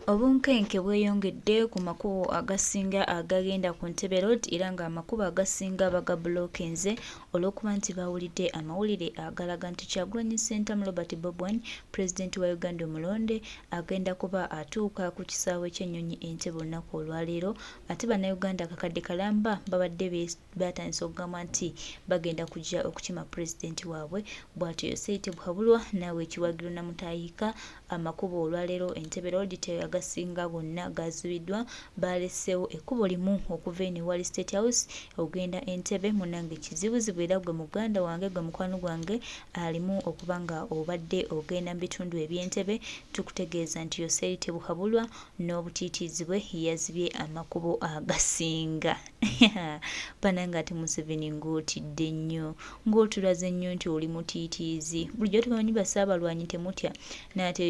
Obunkenke bweyongedde ku makubo agasinga agagenda ku Ntebe Road era nga amakubo agasinga baga blockenze olw'okuba nti bawulidde amawulire agalaga nti Kyagulanyi Ssentamu Robert Bobi, Pulezidenti wa Uganda omulonde, agenda kuba atuuka ku kisaawe ky'ennyonyi Entebbe olunaku olwaleero, ate bannayuganda akakadde kalamba babadde batandise okugamba nti bagenda kujja okukima Pulezidenti waabwe. Bw'atyo Yoseite Buhabulwa naawe ekiwagiro namutayiika amakubo olwaleero Entebbe Road agasinga gonna gazibiddwa, baleseewo ekkubo limu okuva eno Wali State House ogenda Entebbe. Munange kizibuzibu era gwe muganda wange gwe mukwano gwange alimu okuba nga obadde ogenda mu bitundu eby'Entebbe, tukutegeeza nti Yoseite Buhabulwa n'obutiitiizi bwe yazibye amakubo agasinga. Bananga ati Museveni ng'otidde nnyo, ng'otulaze nnyo nti oli mutiitiizi. Bulijjo tumanyi basaabalwanyi temutya, n'ate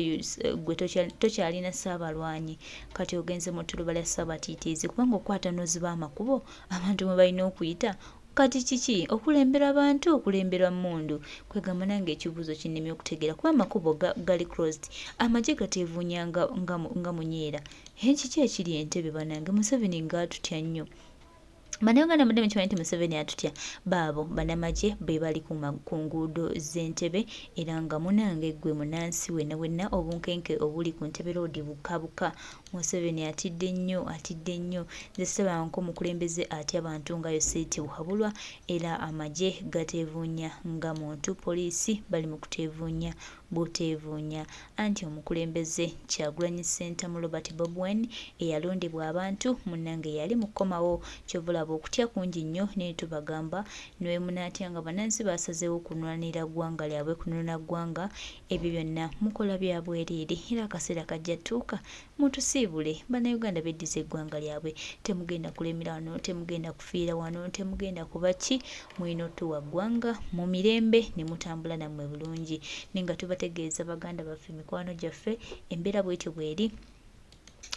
gwe tokyalina saabalwanyi, kati ogenze mu ttuluba lya Ssaabatiitiizi kubanga okwata n'oziba amakubo abantu mwe balina okuyita. Kati kiki okulembera abantu, okulembera mmundu? Kwegamba nange ekibuuzo kinnemye okutegeera kuba amakubo gali closed, amagye gateevuunya nga munyeera. Kiki ekiri Entebbe banange? Museveni ng'atutya nnyo. Bannayuganda mudde mukimanyi nti Museveni atutya, baabo bannamagye be bali ku nguudo z'Entebbe era nga munange gwe munansi wenna wenna obunkenke obuli ku Ntebbe Road bukabuka. Museveni atidde nnyo, atidde nnyo. Nze ssabanko omukulembeze atya abantu nga Yoseite Buhabulwa era amagye gateevuunya nga muntu, poliisi bali mu kuteevuunya buteevuunya. Anti omukulembeze Kyagulanyi Ssentamu Robert Bobi eyalondebwa abantu munnange yali mu kkomawo, kyovulaba okutya kungi nnyo naye tubagamba niwe munatya nga bannansi basazeewo kunwanira ggwanga lyabwe, kunona ggwanga. Ebyo byonna mukola bya bwereere era akaseera kajja tuuka mutusiibule. Bannayuganda beddiza eggwanga lyabwe, temugenda kulemera wano, temugenda kufiira wano, temugenda kubaki, mulina otuwa ggwanga mu mirembe ne mutambula nammwe bulungi. Nenga tubategeeza baganda baffe, mikwano gyaffe, embeera bwetyo bweri.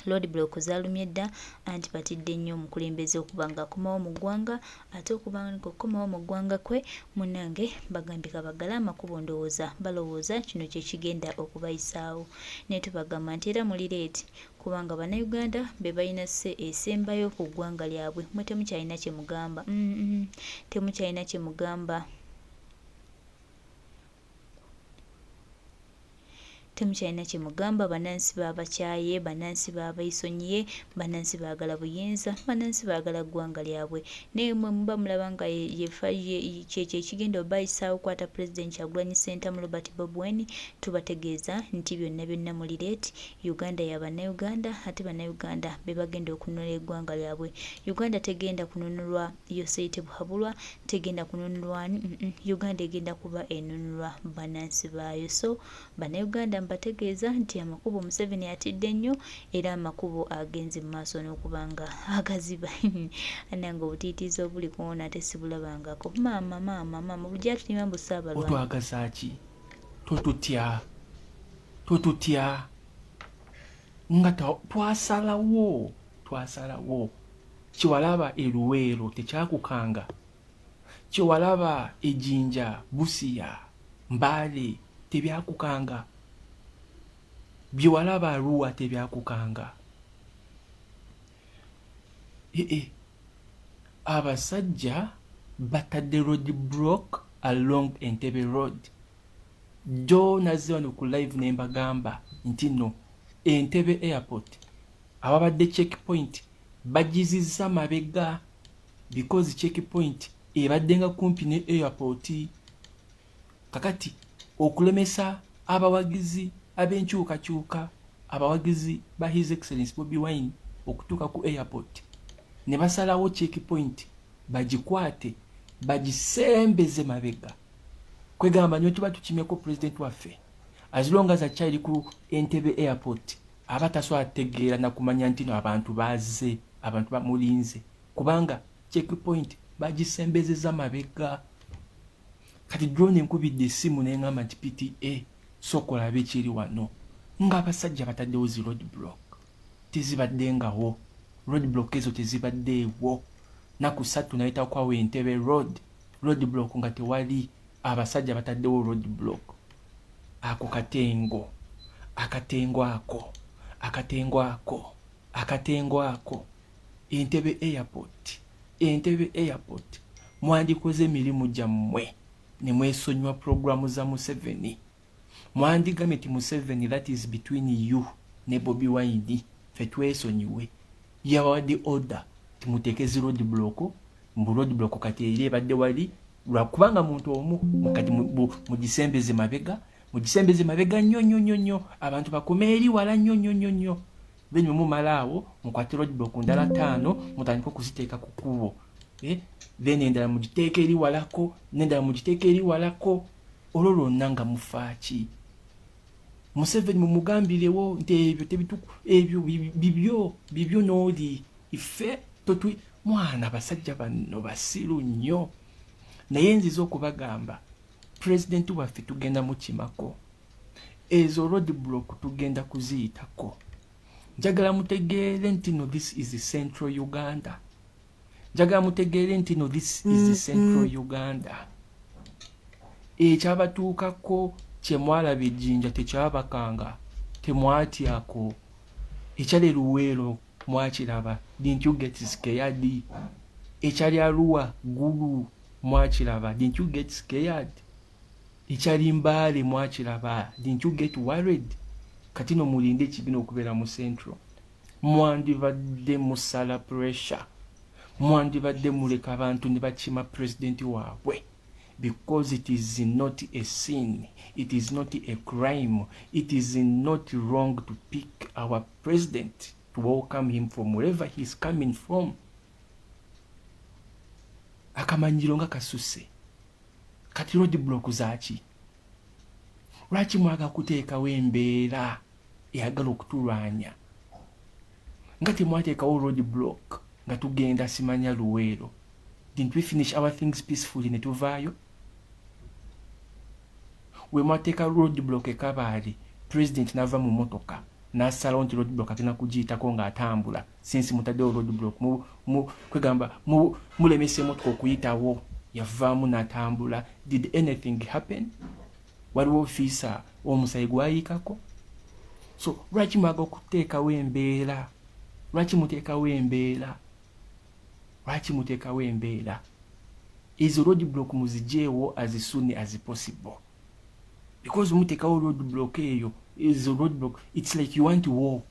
Road block zalumye dda, anti batidde nnyo omukulembeze okuba nga akomawo mu ggwanga, ate okuba nga okukomawo mu ggwanga kwe munnange bagambye kabagala amakubo, ndowooza balowooza kino kye kigenda okubayisaawo. Naye tubagamba nti era muli leeti kubanga bannayuganda be balina esembayo ku ggwanga lyabwe. Mwe temukyalina kye mugamba, temukyalina kye mugamba. Temukyalina kye mugamba. Bannansi babakyaye, bannansi babayisonyiye, bannansi baagala buyinza, bannansi baagala ggwanga lyabwe. Naye mwe muba mulaba nga kyekyo ekigenda obayisaawo kwata Pulezidenti Kyagulanyi Ssentamu Robert Bobi, tubategeeza nti byonna byonna muli leeti. Uganda ya bannayuganda, ate bannayuganda be bagenda okununula eggwanga lyabwe. Uganda tegenda kununulwa Yoseite Buhabulwa, tegenda kununulwa Uganda egenda kuba enunulwa bannansi baayo. So bannayuganda bategeeza nti amakubo Museveni atidde nnyo era amakubo agenze mu maaso n'okuba nga agaziba. Anange obutiitiizi obuli kuwona ate sibulabangako. Maama bujja tulima mbu Ssaabalwanyi. Otwagaza ki? Totutya nga twasalawo Kiwalaba Eruweero tekyakukanga, Kiwalaba Ejjinja, Busia, Mbale tebyakukanga, Byewalaba Arua tebyakukanga. Abasajja batadde road block along Entebbe Road. Jo nazze wano ku live ne mbagamba nti no Entebbe Airport ababadde checkpoint bagizizza mabega because checkpoint ebadde nga kumpi ne airport. Kakati okulemesa abawagizi ab'enkyukakyuka, abawagizi ba His Excellency Bobi Wine okutuuka ku airport ne basalawo checkpoint bagikwate bagisembeze mabega. Kwegamba nyo tuba tukimyeko President waffe as long as akyali ku Entebbe Airport abataswa ategeera na kumanya nti no abantu bazze, abantu bamulinze kubanga checkpoint bagisembezeza mabega. Kati drone nkubidde essimu n'engamba nti PTA sokola bikiri wano ng'abasajja bataddewo zi road block tezibaddengawo. Road block ezo tezibaddeewo. Naku 3 nayita kwawo Entebbe road block nga tewali, abasajja bataddewo road block. Ako Akatengo ako akatengo ako Entebe Airport mwandikoze emirimu gyammwe ne mwesonyiwa programu za Museveni mwandigamye ti Museveni that is between you ne Bobi Wine fe twesonyiwe yawadde order timutekeze road block mbu road block kati eri badde wali lwakubanga muntu omu mukati mugisembeze mabega nnyo abantu bakome eri wala nnyo then mumalawo mukwate road block ndala 5 mutandika okuziteeka ku kkubo then endala mugiteeka eri walako nendala mugiteeka eri walako olwo lwonna nga mufaaki Museveni mumugambirewo nti ebyo tebituku ebyo bibyo nooli ife totwi mwana basajja banno basiru nnyo naye nziza okubagamba president waffe tugenda mukimako ezo road block tugenda kuziyitako njagala mutegeere nti no this is Central Uganda njagala mutegeere nti no this is Central Uganda ekyabatuukako kyemwalaba ejjinja tekyabakanga temwatyako ekyali Luweero mwakiraba didn't you get scared ekyali Arua Gulu mwakiraba didn't you get scared ekyali Mbale mwakiraba didn't you get worried kati no mulinde ekigenda okubeera mu Central mwandibadde musala pressure mwandibadde muleka abantu ne bakima president waabwe because it is not a sin, it is not a crime, it is not wrong to pick our president to welcome him from wherever he is coming from. Akamanyiro nga kasuse kati road block zaaki lwaki mwaga kuteekawo embeera eyagala okutulwanya nga temwateekawo road block nga tugenda simanya Luweero. Didn't we finish our things peacefully ne tuvaayo? We mwateka road block Kabaale president nava mu motoka nasalawo nti road block atena kugiyitako nga atambula since mutaddewo road block kwegamba mulemese motoka okuyitawo yavaamu n'atambula. Did anything happen? Waliwo officer omusayi gwayikako? So lwaki mwaga okuteekawo embeera? Lwaki muteekawo embeera? Izo road block muzijeewo as soon as possible. Because mutekawo road block eyo is a road block. It's like you want war.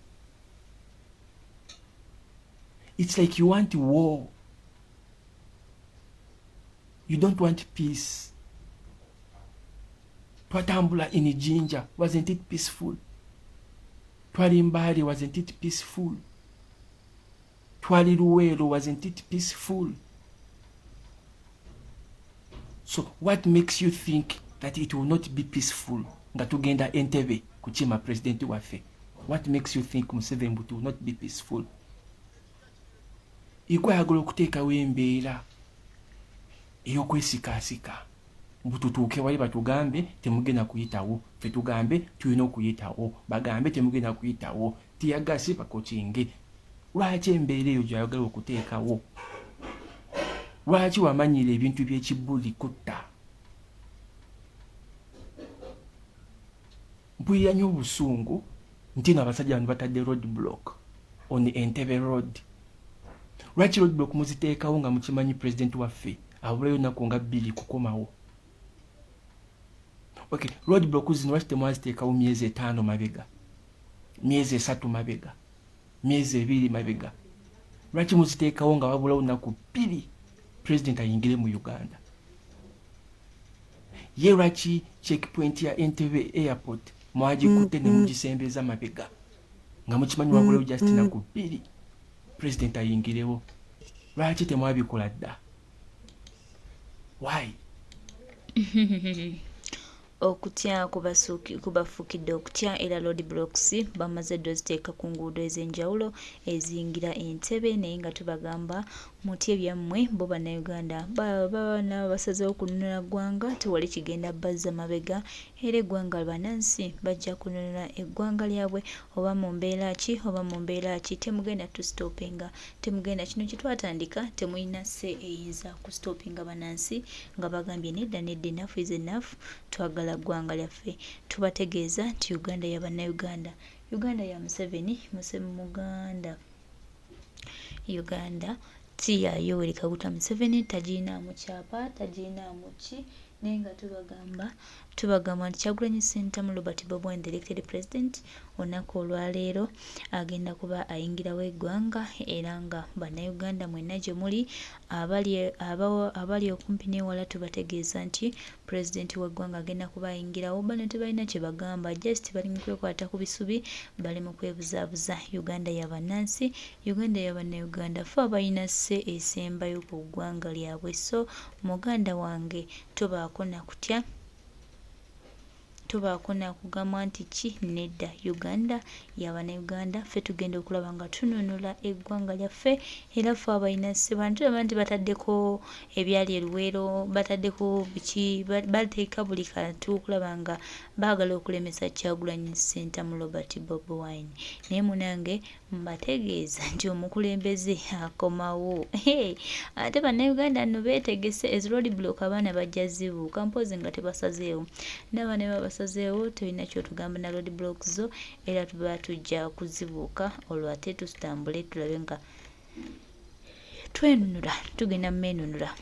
You don't want peace. Twatambula in Jinja, wasn't it peaceful? Twali Mbale, wasn't it peaceful? Twali Luweero, wasn't it peaceful? So what makes you think that it will not be peaceful nga tugenda Entebbe kuchima president waffe? What makes you think Museveni will not be peaceful? Igwe agolo kuteekawo embeera ey'okwesikaasika mbututuuke wali batugambe temugenda kuyitawo, ffe tugambe tulina okuyitawo, bagambe temugenda kuyitawo, tiyagasi bakokinge. Lwaki embeera eyo gy'ayagala okuteekawo? Lwaki wamanyira ebintu by'ekibbuli kutta? Mpulira nnyo obusungu nti n'abasajja bano batadde road block on Entebbe Road. Lwaki road block muziteekawo nga mukimanyi president waffe abulayo nnaku nga 2 kukomawo? Okay, road block zino lwaki temwaziteekawo myezi 5 mabega, myezi 3 mabega, myezi 2 mabega? Lwaki muziteekawo nga wabulawo nnaku 2 president ayingire mu Uganda? Ye lwaki checkpoint ya Entebbe Airport mwagikutte ne mugisembeza mabega nga mukimanyi wabulawo just nnaku 2 president ayingirewo? Lwaki temwabikola dda? Why? Okutya kubafukidde okutya era road blocks bamaze doziteeka ku nguudo ez'enjawulo eziyingira Entebbe, naye nga tubagamba muti ebyammwe bo bannayuganda baba basazeewo kununula ggwanga tewali kigenda bazza mabega, era eggwanga bannansi bajja kununula eggwanga lyabwe oba mu mbeera ki temugenda tusitopinga, temugenda kino kitwatandika temulina se eyinza kusitopinga bannansi nga bagambye nedda enough is enough, twagala ggwanga lyaffe. Tubategeeza nti Uganda ya bannayuganda Uganda ya Museveni Muganda Uganda ti ya Yoweri Kaguta Museveni tagiinaamu kyapa tagiinaamu ki naye nga tubagamba nti Kyagulanyi Ssentamu Robert Bobi Wine, the elected president, olunaku olwaleero agenda kuba ayingirawo eggwanga era nga bannayuganda mwenna gye muli abali okumpi n'ewala tubategeeza nti pulezidenti w'eggwanga agenda kuba ayingirawo. Bano tebalina kye bagamba, just bali mu kwekwata ku bisubi, bali mu kwebuzaabuza. Uganda ya bannansi, Uganda ya bannayuganda, ffe abalina sse esembayo ku ggwanga lyabwe. So muganda wange tobaako nakutya, tobaako nakugamba nti ki nedda. Uganda y'Abannayuganda, ffe tugenda okulaba nga tununula eggwanga lyaffe era ffe abalina sse bantu nti bataddeko ebyali eruweero, bataddeko biki, bateeka buli kantu okulaba nga baagala okulemesa Kyagulanyi Ssentamu Robert Bobi Wine. Naye munange mbategeeza nti omukulembeze akomawo. Ate bannayuganda nno beetegese ez road block, abaana bajja zibuuka mpozi nga tebasazeewo. N'abaana baba basazeewo tulina kyotugamba na road blocks zo era tuba tujja kuzibuuka olwo ate tutambule tulabe nga twenunula, tugenda mu meenunula.